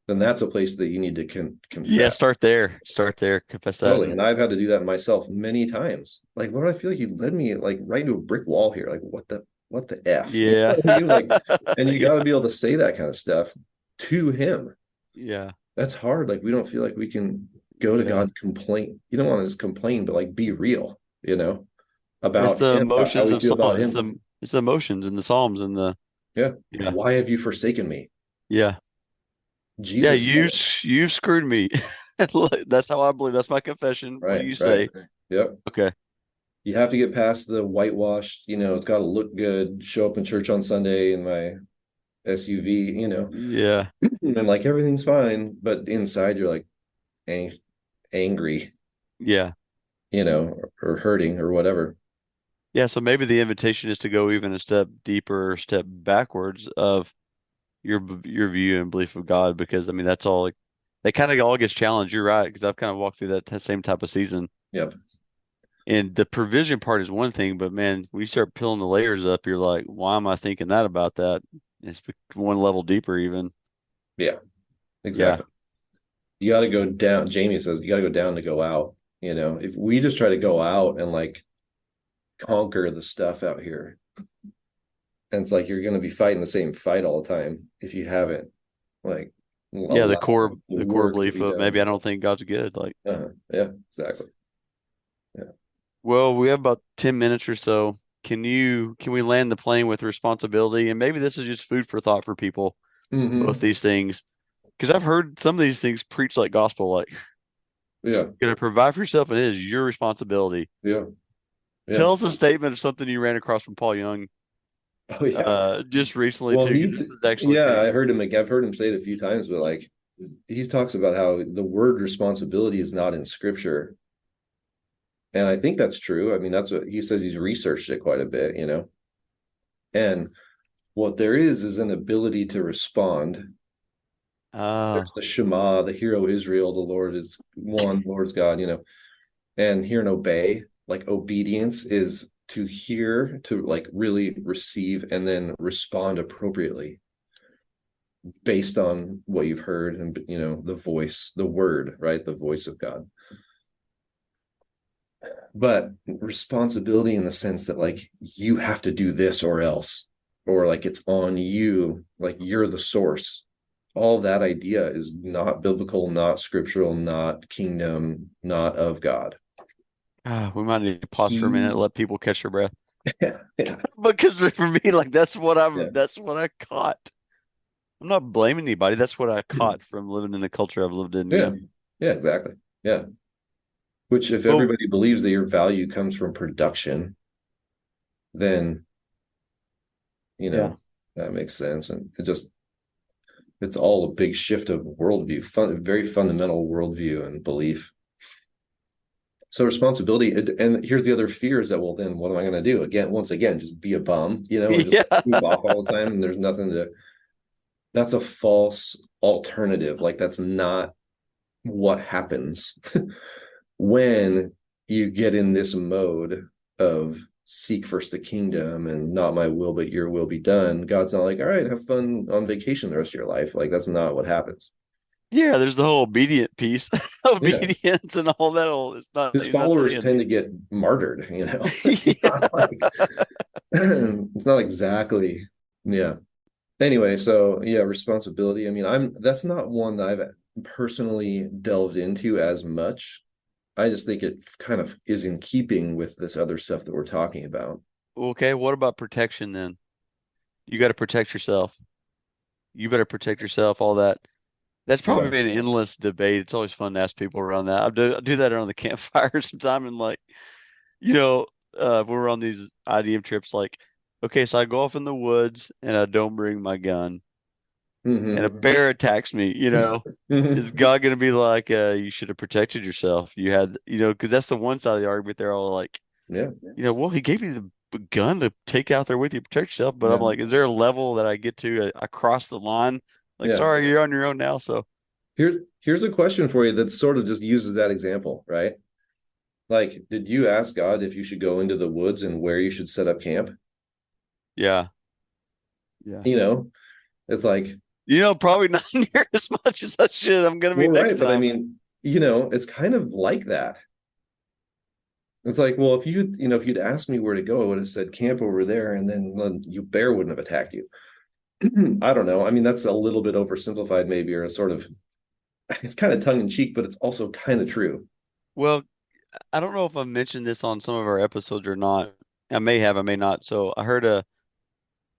then that's a place that you need to Yeah, confess. start there. Start there. Confess that. Totally. And I've had to do that myself many times. Like, Lord, I feel like you led me like right into a brick wall here. Like, what the F? Yeah. Like, and you Yeah. got to be able to say that kind of stuff to him. Yeah. That's hard. Like, we don't feel like we can go to Yeah. God and complain. You don't want to just complain, but like be real, It's about the him, about how emotions we of feel about Psalm. him. It's the emotions in the Psalms and the Yeah. yeah. Why have you forsaken me? Yeah. Yeah, Jesus said it. you screwed me. That's how I believe. That's my confession. What do Right, you right. say? Yep. Okay. You have to get past the whitewashed, it's got to look good, show up in church on Sunday in my SUV, Yeah. and like everything's fine, but inside you're like angry, Yeah. or hurting or whatever. Yeah. So maybe the invitation is to go even a step deeper, or step backwards of your view and belief of God, because I mean that's all like they kind of all gets challenged. You're right, because I've kind of walked through that same type of season. Yep. And the provision part is one thing, but man, when you start peeling the layers up, you're like, why am I thinking that about that? It's one level deeper, even. Yeah, Yeah. exactly. You got to go down. Jamie says you got to go down to go out. If we just try to go out and like conquer the stuff out here, and it's like you're going to be fighting the same fight all the time if you haven't like Yeah. The allowed the core work to belief be of maybe done. I don't think God's good. Like, Yeah, exactly. Yeah. well, we have about 10 minutes or so. Can we land the plane with responsibility? And maybe this is just food for thought for people, both Mm-hmm. these things. Because I've heard some of these things preached like gospel, like Yeah. you're gonna provide for yourself and it is your responsibility. Yeah. Yeah. Tell us a statement of something you ran across from Paul Young Oh yeah. just recently Well, too, because this is actually yeah, pretty I've heard him say it a few times, but like he talks about how the word responsibility is not in scripture. And I think that's true. I mean, that's what he says. He's researched it quite a bit, and what there is an ability to respond. uh There's the Shema, the Hero Israel, the Lord is one, Lord's God, and hear and obey. Like obedience is to hear, to like really receive, and then respond appropriately based on what you've heard, and the voice, the word, right? The voice of God. But responsibility in the sense that like you have to do this or else, or like it's on you, like you're the source. All that idea is not biblical, not scriptural, not kingdom, not of God. we might need to pause for a minute He and let people catch their breath. yeah, yeah, Because for me, like yeah. that's what I caught. I'm not blaming anybody. That's what I caught from living in the culture I've lived in, Yeah, yeah, exactly. Yeah. Which if Well, everybody believes that your value comes from production, then yeah. that makes sense. And it's all a big shift of worldview, very fundamental worldview and belief. So responsibility, and here's the other fear is that, well, then what am I going to do? Once again, just be a bum, and just Yeah. move off all the time, and there's nothing to. That's a false alternative. Like that's not what happens when you get in this mode of seek first the kingdom and not my will but your will be done. God's not like, all right, have fun on vacation the rest of your life. Like that's not what happens. Yeah, there's the whole obedient piece, Yeah, obedience and all that. Whole, it's not. his He's not followers saying. tend to get martyred, you know. It's Yeah. not like it's not exactly, yeah. Anyway, so yeah, responsibility. I mean, that's not one that I've personally delved into as much. I just think it kind of is in keeping with this other stuff that we're talking about. Okay, what about protection then? You got to protect yourself. You better protect yourself. All that. That's Yeah. probably an endless debate. It's always fun to ask people around that. I do that around the campfire sometime, and like, you know, if we're on these IDM trips, like, okay, so I go off in the woods and I don't bring my gun, and a Hmm. bear attacks me. Is God going to be like, you should have protected yourself? You had, because that's the one side of the argument. They're all like, Yeah. well, he gave you the gun to take out there with you, protect yourself. But I'm Yeah. like, is there a level that I get to? I cross the line. Like, Yeah. sorry, you're on your own now. So, Here's a question for you that sort of just uses that example, right? Like, did you ask God if you should go into the woods and where you should set up camp? yeah, yeah. You know, it's like, Probably not near as much as I should. I'm gonna be well, next right, but I time. mean, it's kind of like that. It's like, well, if you'd asked me where to go, I would have said camp over there, and then you bear wouldn't have attacked you. I don't know. I mean, that's a little bit oversimplified, maybe, or a sort of it's kind of tongue in cheek, but it's also kind of true. Well, I don't know if I mentioned this on some of our episodes or not. I may have, I may not. So I heard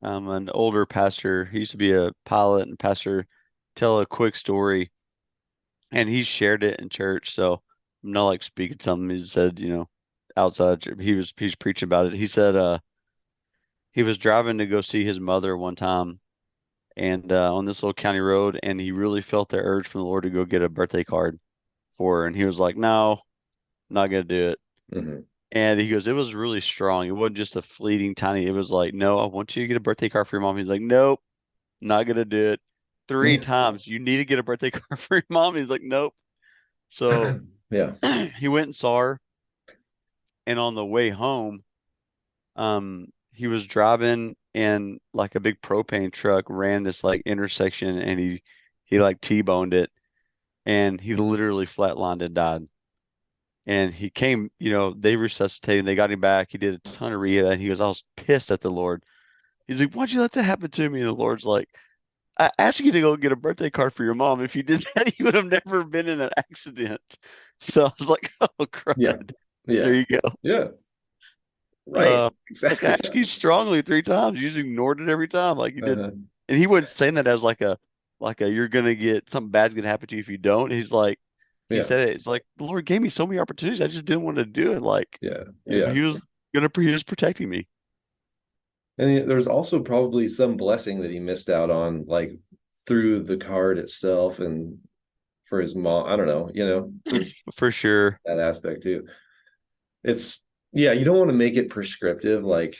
an older pastor, he used to be a pilot and pastor, tell a quick story, and he shared it in church. So I'm not like speaking something. He said, outside, he's preaching about it. He said, he was driving to go see his mother one time, and on this little county road, and he really felt the urge from the Lord to go get a birthday card for her, and he was like, no, not gonna do it. Hmm. And he goes, it was really strong. It wasn't just a fleeting tiny. It was like, no, I want you to get a birthday card for your mom. He's like, nope, not gonna do it. Three Yeah. times. You need to get a birthday card for your mom. He's like, nope. So Yeah. he went and saw her, and on the way home, he was driving and like a big propane truck ran this like intersection, and he like T-boned it, and he literally flatlined and died. And he came, they resuscitated him. They got him back. He did a ton of rehab. And he goes, I was pissed at the Lord. He's like, why'd you let that happen to me? And the Lord's like, I asked you to go get a birthday card for your mom. If you did that, you would have never been in an accident. So I was like, oh, Yeah. crud. There Yeah. you go. Yeah. Right. Uh, like I Exactly. asked you strongly 3 times. You just ignored it every time, like you did. Uh, And he wasn't saying that as like a you're gonna get something bad's gonna happen to you if you don't. He's like, he yeah. said it. It's like the Lord gave me so many opportunities. I just didn't want to do it. Like, Yeah. Yeah. he was protecting me. And there's also probably some blessing that he missed out on, like through the card itself and for his mom. I don't know, there's For sure. that aspect too. It's, yeah, you don't want to make it prescriptive, like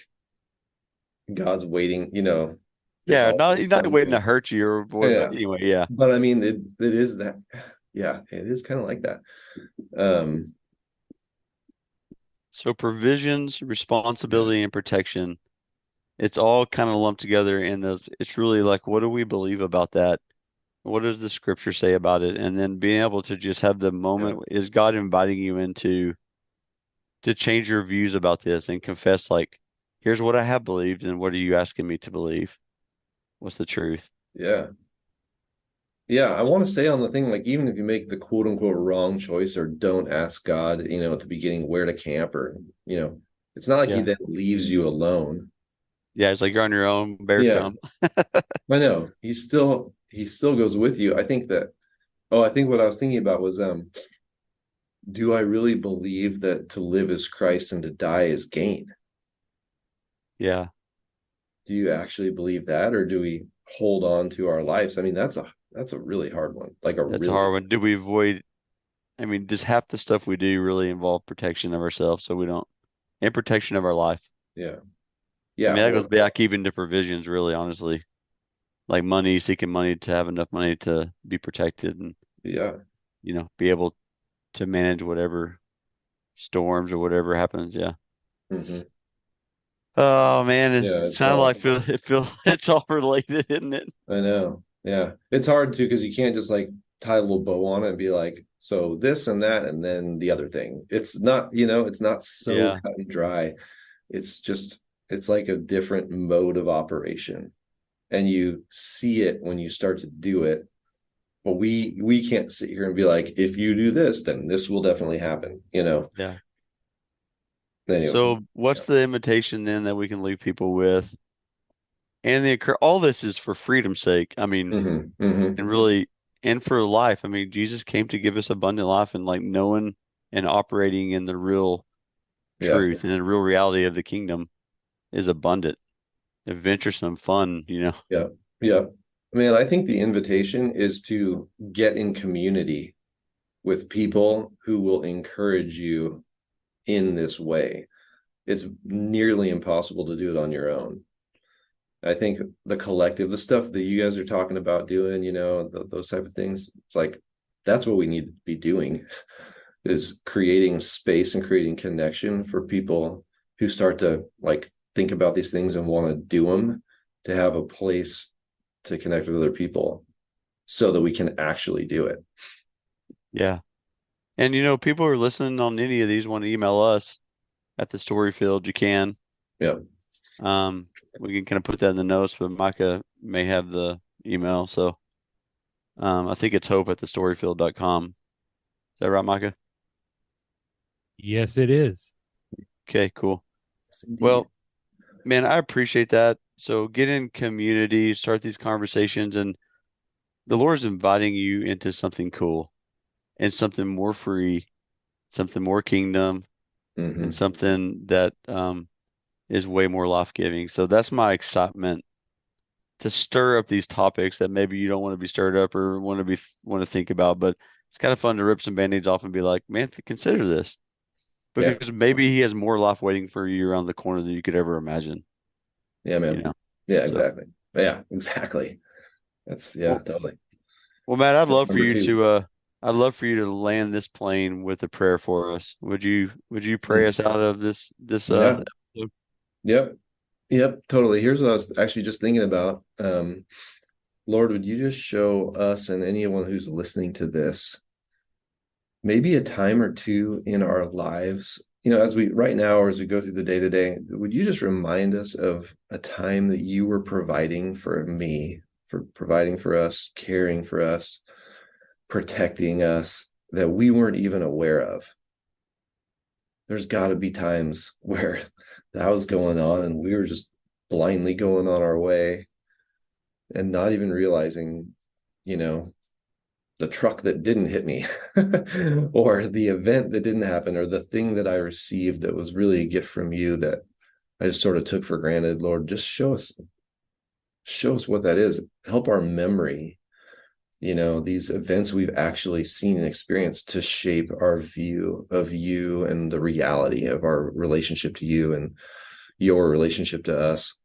God's waiting, it's Yeah, all not he's based not on waiting to you. hurt you or avoid, Yeah. but anyway, yeah. But I mean, it is that, yeah, it is kind of like that. Um, So provisions, responsibility, and protection, it's all kind of lumped together in those. It's really like, what do we believe about that? What does the scripture say about it? And then being able to just have the yeah. moment, is God inviting you into to change your views about this and confess, like, here's what I have believed, and what are you asking me to believe? What's the truth? Yeah. Yeah, I want to say on the thing, like even if you make the quote unquote wrong choice or don't ask God, at the beginning where to camp or, it's not like he Yeah. then leaves you alone. Yeah, it's like you're on your own, bears Yeah, come. I know. He still goes with you. I think what I was thinking about was do I really believe that to live is Christ and to die is gain? Yeah, Do you actually believe that or do we hold on to our lives? I mean, that's a really hard one. Like a that's a really hard one. Do we avoid, I mean, does half the stuff we do really involve protection of ourselves so we don't, and protection of our life? yeah. I Yeah, mean, that goes back even to provisions, really, honestly. like money, seeking money to have enough money to be protected and, Yeah. be able to manage whatever storms or whatever happens. Yeah. Hmm. Oh man, Yeah. it sounded like it's all related, isn't it? I know. Yeah. It's hard too, because you can't just like tie a little bow on it and be like, so this and that, and then the other thing. It's not, it's not so Yeah. cut and dry. It's just, it's like a different mode of operation. And you see it when you start to do it. But we can't sit here and be like, if you do this, then this will definitely happen, Yeah. Anyway. So what's the invitation then that we can leave people with? And all this is for freedom's sake. I mean, and really, and for life. I mean, Jesus came to give us abundant life, and like knowing and operating in the real truth and the real reality of the kingdom is abundant, adventuresome, fun, Yeah. Yeah. Man, I think the invitation is to get in community with people who will encourage you in this way. It's nearly impossible to do it on your own. I think the collective, the stuff that you guys are talking about doing, those type of things, it's like, that's what we need to be doing, is creating space and creating connection for people who start to like think about these things and want to do them, to have a place to connect with other people so that we can actually do it. Yeah. And people who are listening on any of these want to email us at the story field. You can. Yeah. We can kind of put that in the notes, but Micah may have the email. So I think it's hope@thestoryfield.com. Is that right, Micah? Yes, it is. Okay, cool. Yes, indeed. Well, man, I appreciate that. So get in community, start these conversations, and the Lord's inviting you into something cool and something more free, something more kingdom, and something that is way more life-giving. So that's my excitement, to stir up these topics that maybe you don't want to be stirred up or want to think about, but it's kind of fun to rip some band-aids off and be like, man, consider this, because maybe he has more life waiting for you around the corner than you could ever imagine. Yeah, man. Yeah, exactly. So. Yeah, exactly. That's totally. Well, Matt, I'd love for you to land this plane with a prayer for us. Would you pray us out of this episode? Yep, totally. Here's what I was actually just thinking about. Lord, would you just show us and anyone who's listening to this maybe a time or two in our lives, as we right now, or as we go through the day to day, would you just remind us of a time that you were providing for me, for providing for us, caring for us, protecting us, that we weren't even aware of? There's got to be times where that was going on and we were just blindly going on our way and not even realizing, the truck that didn't hit me or the event that didn't happen, or the thing that I received that was really a gift from you that I just sort of took for granted. Lord, just show us what that is. Help our memory, these events we've actually seen and experienced, to shape our view of you and the reality of our relationship to you and your relationship to us.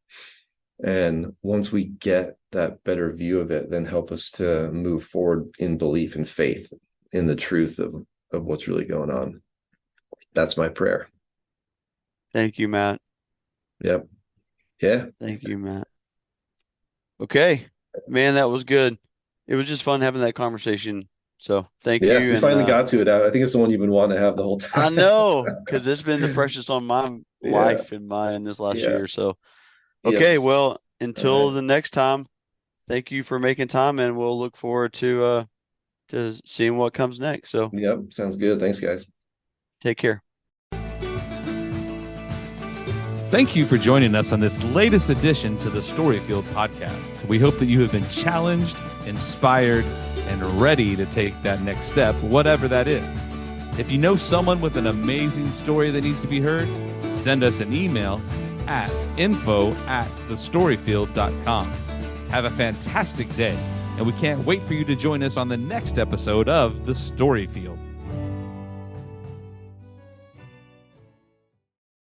And once we get that better view of it, then help us to move forward in belief and faith in the truth of what's really going on. That's my prayer. Thank you, Matt. Yep. Yeah. Thank you, Matt. Okay, man, that was good. It was just fun having that conversation. So thank you. Yeah, we finally got to it. I think it's the one you've been wanting to have the whole time. I know, because it's been the freshest on my life in this last year. So, okay, well, until the next time, thank you for making time, and we'll look forward to seeing what comes next. So, yep, sounds good. Thanks, guys. Take care. Thank you for joining us on this latest edition to the Storyfield podcast. We hope that you have been challenged, inspired, and ready to take that next step, whatever that is. If you know someone with an amazing story that needs to be heard, send us an email at info@thestoryfield.com. Have a fantastic day, and we can't wait for you to join us on the next episode of The Storyfield.